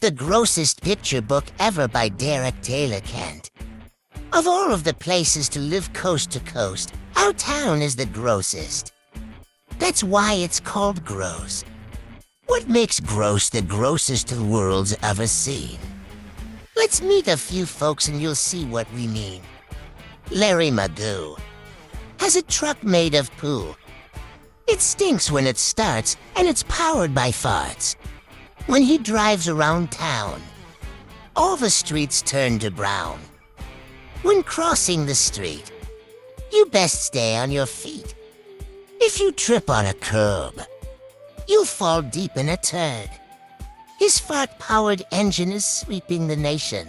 The grossest picture book ever by Derek Taylor Kent. Of all of the places to live coast to coast, our town is the grossest. That's why it's called gross. What makes gross the grossest the world's ever seen? Let's meet a few folks and you'll see what we mean. Larry Magoo has a truck made of poo. It stinks when it starts, and it's powered by farts. When he drives around town, all the streets turn to brown. When crossing the street, you best stay on your feet. If you trip on a curb, you'll fall deep in a turd. His fart-powered engine is sweeping the nation.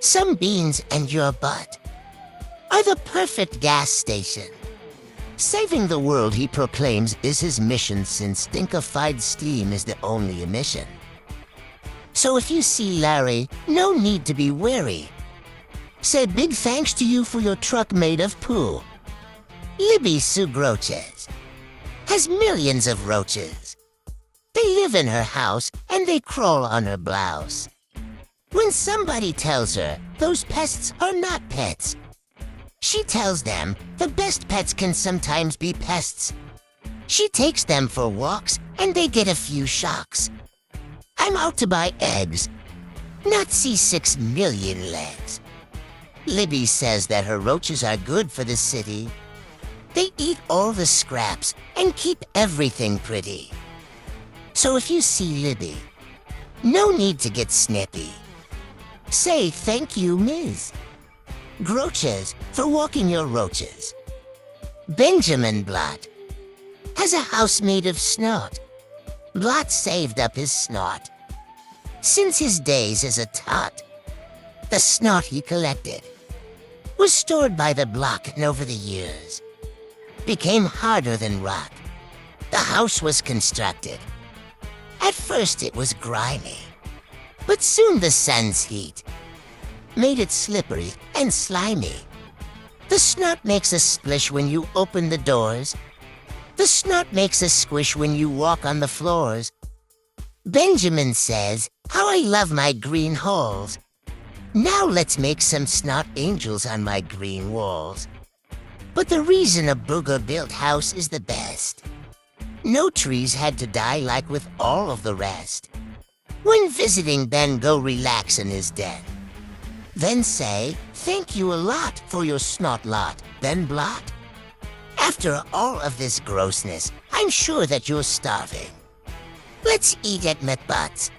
Some beans and your butt are the perfect gas station. Saving the world, he proclaims, is his mission, since stinkified steam is the only emission. So if you see Larry, no need to be wary. Say big thanks to you for your truck made of poo. Libby Sue Grossest has millions of roaches. They live in her house and they crawl on her blouse. When somebody tells her those pests are not pets, she tells them the best pets can sometimes be pests. She takes them for walks and they get a few shocks. I'm out to buy eggs, not see 6 million legs. Libby says that her roaches are good for the city. They eat all the scraps and keep everything pretty. So if you see Libby, no need to get snippy. Say thank you, Ms. Grossest, for walking your roaches. Benjamin Blot has a house made of snot. Blot saved up his snot since his days as a tot. The snot he collected was stored by the block, and over the years became harder than rock. The house was constructed. At first it was grimy, but soon the sun's heat made it slippery and slimy. The snot makes a splish when you open the doors. The snot makes a squish when you walk on the floors. Benjamin says, how I love my green halls. Now let's make some snot angels on my green walls. But the reason a booger-built house is the best. No trees had to die like with all of the rest. When visiting Ben, go relax in his den. Then say, thank you a lot for your snot lot, Ben Blot. After all of this grossness, I'm sure that you're starving. Let's eat at McButt's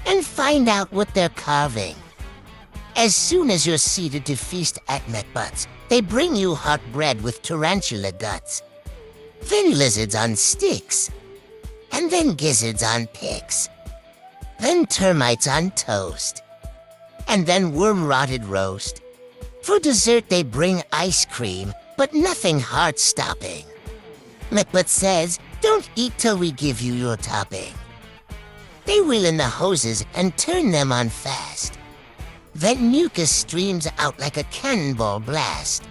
and find out what they're carving. As soon as you're seated to feast at McButt's, they bring you hot bread with tarantula guts, then lizards on sticks, and then gizzards on picks, then termites on toast, and then worm-rotted roast. For dessert they bring ice cream, but nothing heart-stopping. McButt says, don't eat till we give you your topping. They wheel in the hoses and turn them on fast. Then mucus streams out like a cannonball blast.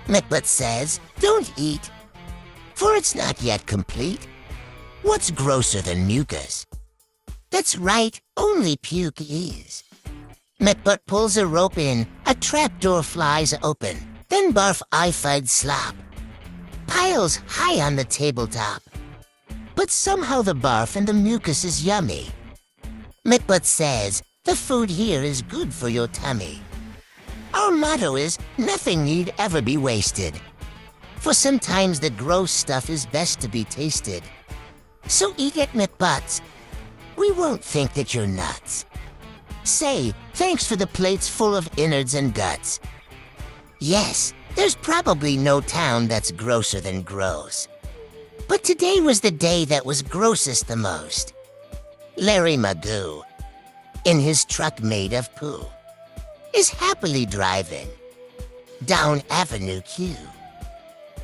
McButt says, don't eat, for it's not yet complete. What's grosser than mucus? That's right, only puke is. McButt pulls a rope in, a trapdoor flies open, then barf I-fied slop piles high on the tabletop. But somehow the barf and the mucus is yummy. McButt says, the food here is good for your tummy. Our motto is, nothing need ever be wasted. For sometimes the gross stuff is best to be tasted. So eat at McButt's. We won't think that you're nuts. Say, thanks for the plates full of innards and guts. Yes, there's probably no town that's grosser than gross. But today was the day that was grossest the most. Larry Magoo, in his truck made of poo, is happily driving down Avenue Q.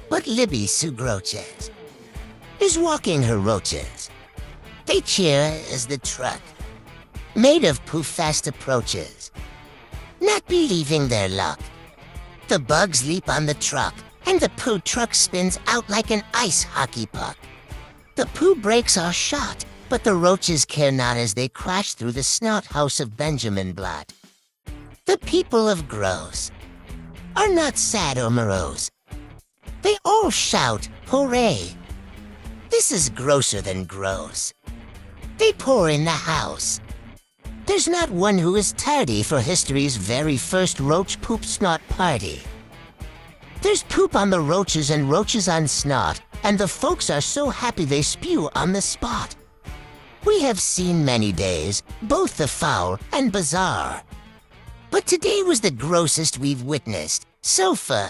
But Libby Sue Grossest is walking her roaches. They cheer as the truck made of poo fast approaches, not believing their luck. The bugs leap on the truck, and the poo truck spins out like an ice hockey puck. The poo brakes are shot, But the roaches care not as they crash through the snout house of Benjamin Blood. The people of Gross are not sad or morose. They all shout, hooray! This is grosser than gross. They pour in the house. There's not one who is tardy for history's very first roach poop snot party. There's poop on the roaches and roaches on snot, and the folks are so happy they spew on the spot. We have seen many days, both the foul and bizarre. But today was the grossest we've witnessed so far.